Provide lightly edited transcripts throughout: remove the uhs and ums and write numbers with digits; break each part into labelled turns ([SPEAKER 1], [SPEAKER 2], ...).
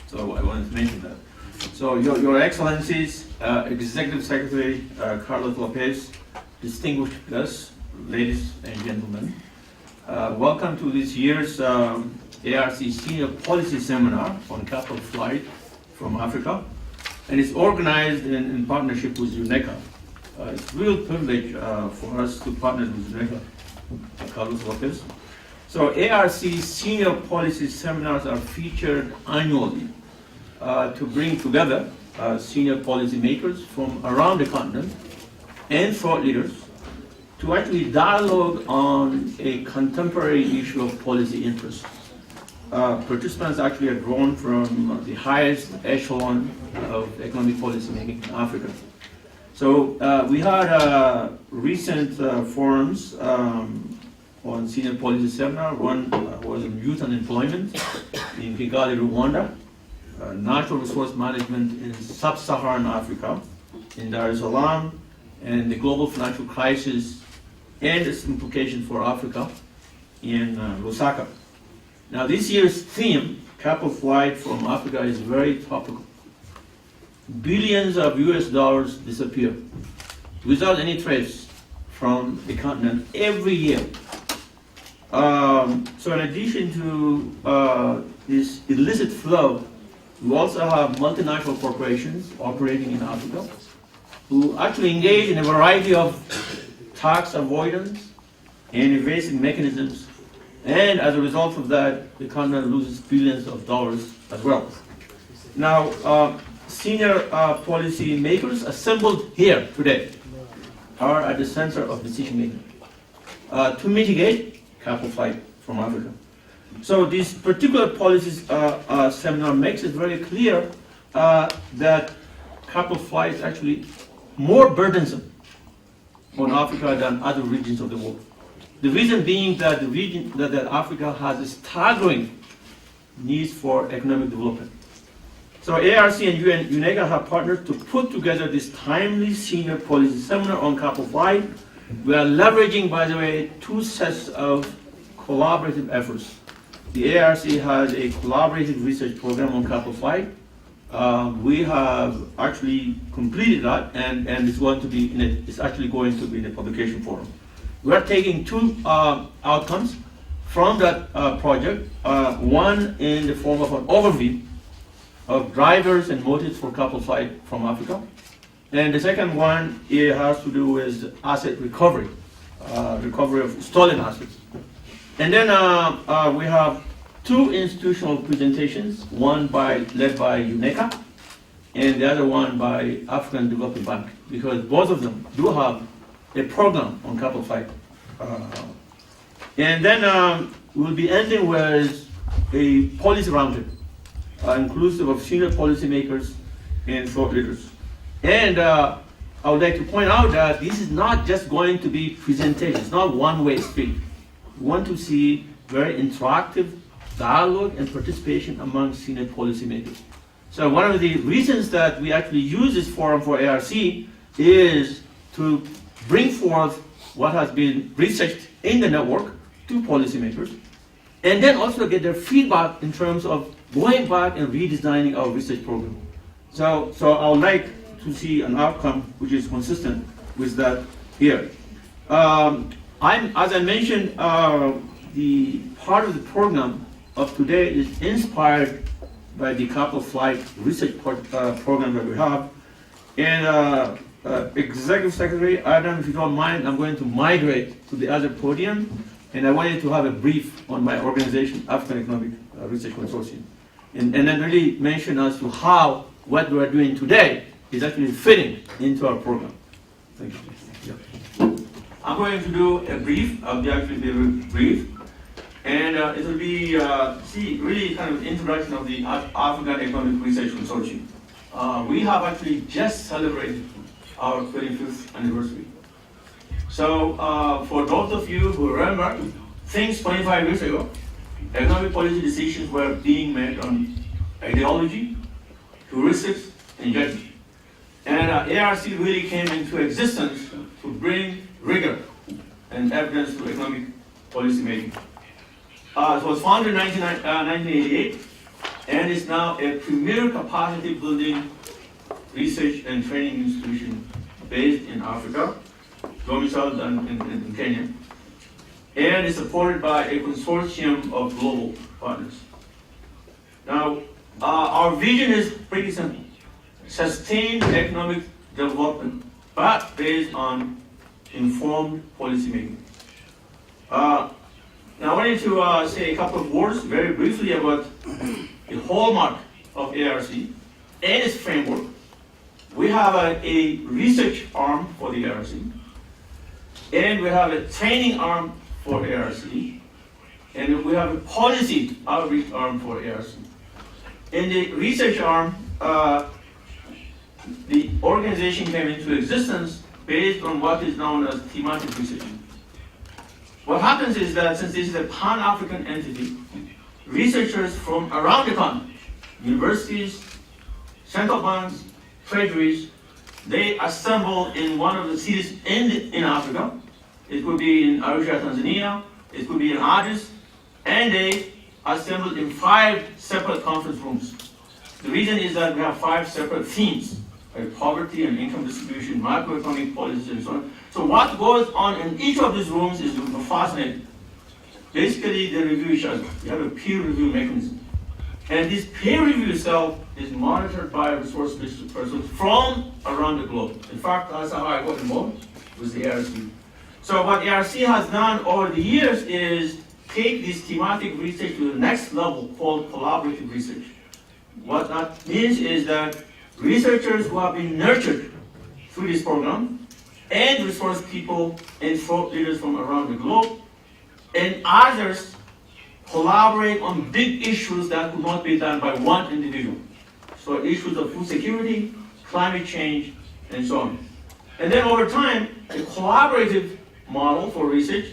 [SPEAKER 1] so I wanted to mention that. So Your Excellencies, Executive Secretary Carlos Lopez, distinguished guests, ladies and gentlemen, welcome to this year's AERC Senior Policy Seminar on Capital Flight from Africa, and it's organized in partnership with UNECA. It's a real privilege for us to partner with UNECA, Carlos Lopez. So AERC Senior Policy Seminars are featured annually to bring together senior policymakers from around the continent and thought leaders to actually dialogue on a contemporary issue of policy interest. Participants actually are drawn from the highest echelon of economic policy making in Africa. So we had recent forums on senior policy seminar. One was on youth unemployment in Kigali, Rwanda, natural resource management in sub-Saharan Africa, in Dar es Salaam, and the global financial crisis and its implications for Africa in Lusaka. Now this year's theme, Capital Flight from Africa, is very topical. Billions of US dollars disappear without any trace from the continent every year. So in addition to this illicit flow, we also have multinational corporations operating in Africa who actually engage in a variety of tax avoidance and evasive mechanisms, and as a result of that, the continent loses billions of dollars as well. Now, senior policy makers assembled here today are at the center of decision making to mitigate capital flight from Africa. So this particular policies seminar makes it very clear that capital flight is actually more burdensome on Africa than other regions of the world. The reason being that the region that Africa has a staggering needs for economic development. So AERC and UNECA have partnered to put together this timely senior policy seminar on capital flight. We are leveraging, by the way, two sets of collaborative efforts. The AERC has a collaborative research program on capital flight. We have actually completed that, and it's going to be it's actually going to be in a publication forum. We are taking two outcomes from that project. One in the form of an overview of drivers and motives for capital flight from Africa, and the second one, it has to do with asset recovery, recovery of stolen assets. And then we have two institutional presentations, one led by UNECA and the other one by African Development Bank, because both of them do have a program on capital flight. And then we'll be ending with a policy roundtable, inclusive of senior policymakers and thought leaders. And I would like to point out that this is not just going to be presentation, it's not one-way street. We want to see very interactive dialogue and participation among senior policymakers. So one of the reasons that we actually use this forum for AERC is to bring forth what has been researched in the network to policymakers, and then also get their feedback in terms of going back and redesigning our research program. So I would like to see an outcome which is consistent with that here. As I mentioned, the part of the program of today is inspired by the capital flight research program that we have. And Executive Secretary Adam, if you don't mind, I'm going to migrate to the other podium, and I wanted to have a brief on my organization, African Economic Research Consortium, and then really mention as to how what we are doing today is actually fitting into our program. Thank you. Yeah. I'm going to do a brief. I'll be actually very brief. And it will be, really kind of introduction of the African Economic Research Consortium. We have actually just celebrated our 25th anniversary. So for those of you who remember, things 25 years ago, economic policy decisions were being made on ideology, heuristics, and judgment. And AERC really came into existence to bring rigor and evidence to economic policy making. It was founded in 1988 and is now a premier capacity building research and training institution based in Africa, domiciled in Kenya, and is supported by a consortium of global partners. Now, our vision is pretty simple: sustained economic development, but based on informed policymaking. Now, I wanted to say a couple of words very briefly about the hallmark of AERC and its framework. We have a research arm for the AERC, and we have a training arm for AERC, and we have a policy outreach arm for AERC. In the research arm, the organization came into existence based on what is known as thematic research. What happens is that since this is a Pan-African entity, researchers from around the continent, universities, central banks, treasuries, they assemble in one of the cities in Africa. It could be in Arusha, Tanzania, it could be in Addis, and they assembled in 5 separate conference rooms. The reason is that we have 5 separate themes, like poverty and income distribution, macroeconomic policies, and so on. So what goes on in each of these rooms is fascinating. Basically, they review each other. You have a peer review mechanism. And this peer review itself is monitored by resource-based persons from around the globe. In fact, that's how I got involved with the AERC. So what AERC has done over the years is take this thematic research to the next level called collaborative research. What that means is that researchers who have been nurtured through this program and resource people and thought leaders from around the globe and others collaborate on big issues that could not be done by one individual. So issues of food security, climate change, and so on. And then over time, a collaborative model for research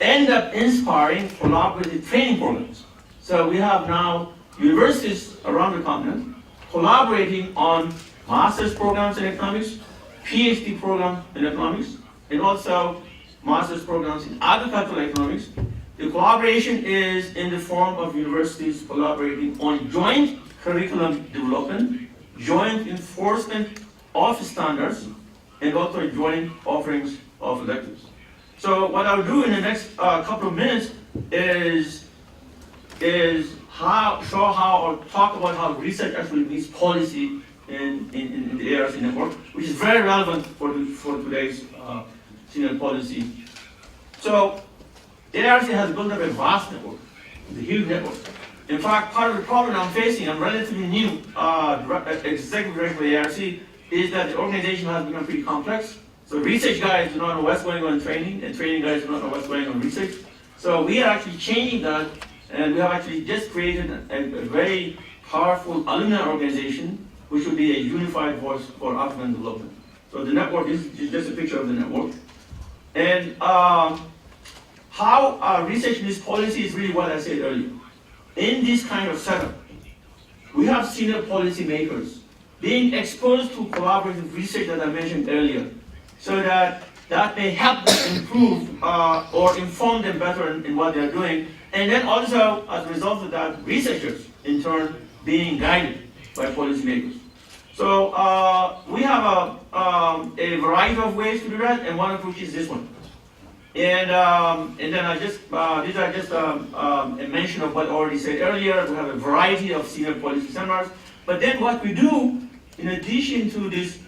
[SPEAKER 1] end up inspiring collaborative training programs. So we have now universities around the continent collaborating on master's programs in economics, PhD programs in economics, and also master's programs in agricultural economics. The collaboration is in the form of universities collaborating on joint curriculum development, joint enforcement of standards, and also joint offerings of electives. So what I'll do in the next couple of minutes is talk about how research actually meets policy in the AERC network, which is very relevant for today's senior policy. So AERC has built up a vast network, a huge network. In fact, part of the problem I'm facing, I'm relatively new executive director of AERC, is that the organization has become pretty complex. So research guys do not know what's going on in training, and training guys do not know what's going on in research. So we are actually changing that, and we have actually just created a very powerful alumni organization, which will be a unified voice for African development. So the network is just a picture of the network. And how research meets policy is really what I said earlier. In this kind of setup, we have senior policy makers being exposed to collaborative research that I mentioned earlier, so that may help them improve or inform them better in what they're doing. And then also, as a result of that, researchers, in turn, being guided by policymakers. So we have a variety of ways to do that, and one of which is this one. And then these are just a mention of what I already said earlier. We have a variety of senior policy seminars. But then what we do, in addition to this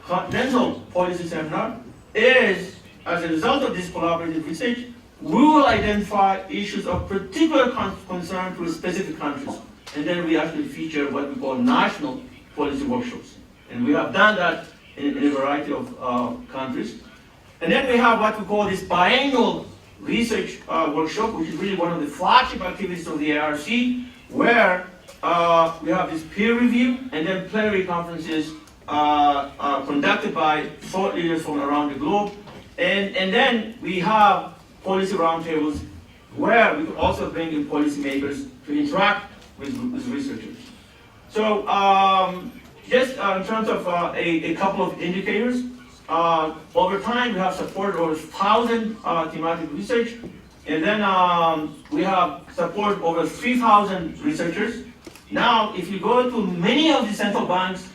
[SPEAKER 1] continental policy seminar, is, as a result of this collaborative research, we will identify issues of particular concern to specific countries. And then we actually feature what we call national policy workshops. And we have done that in a variety of countries. And then we have what we call this biannual research workshop, which is really one of the flagship activities of the AERC, where we have this peer review and then plenary conferences conducted by thought leaders from around the globe. And then we have policy roundtables where we could also bring in policymakers to interact with researchers. So just in terms of a couple of indicators, over time we have supported over 1,000 thematic research, and then we have supported over 3,000 researchers Now, if you go to many of the central banks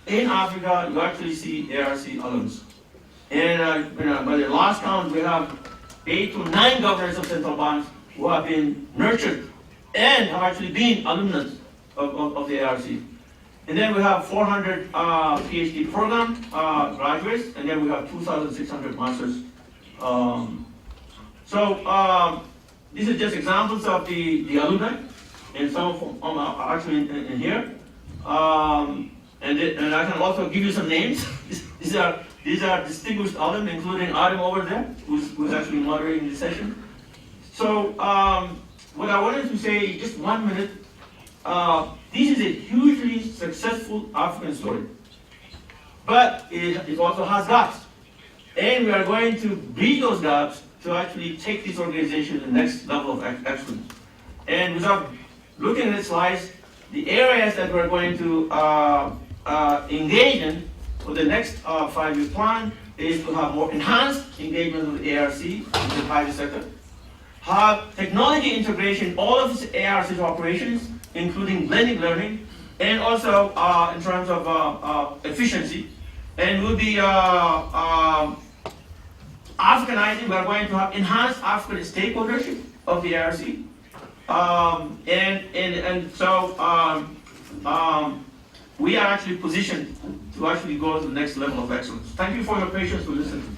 [SPEAKER 1] in Africa, you actually see ARC alums. And by the last count, we have 8 to 9 governors of central banks who have been nurtured and have actually been alumnus of the ARC. And then we have 400 PhD program graduates, and then we have 2,600 masters. These are just examples of the alumni, and some of them are actually in here. And I can also give you some names. These are distinguished alumni, including Adam over there, who's actually moderating the session. So what I wanted to say, just 1 minute, this is a hugely successful African story. But it also has gaps. And we are going to bridge those gaps to actually take this organization to the next level of excellence. And without looking at the slides, the areas that we're going to engage in for the next 5-year plan is to have more enhanced engagement with ARC in the private sector, have technology integration, all of these ARC's operations, including blended learning, and also in terms of efficiency. And we'll be Africanizing. We are going to have enhanced African stakeholdership of the ARC. We are actually positioned to actually go to the next level of excellence. Thank you for your patience to listen.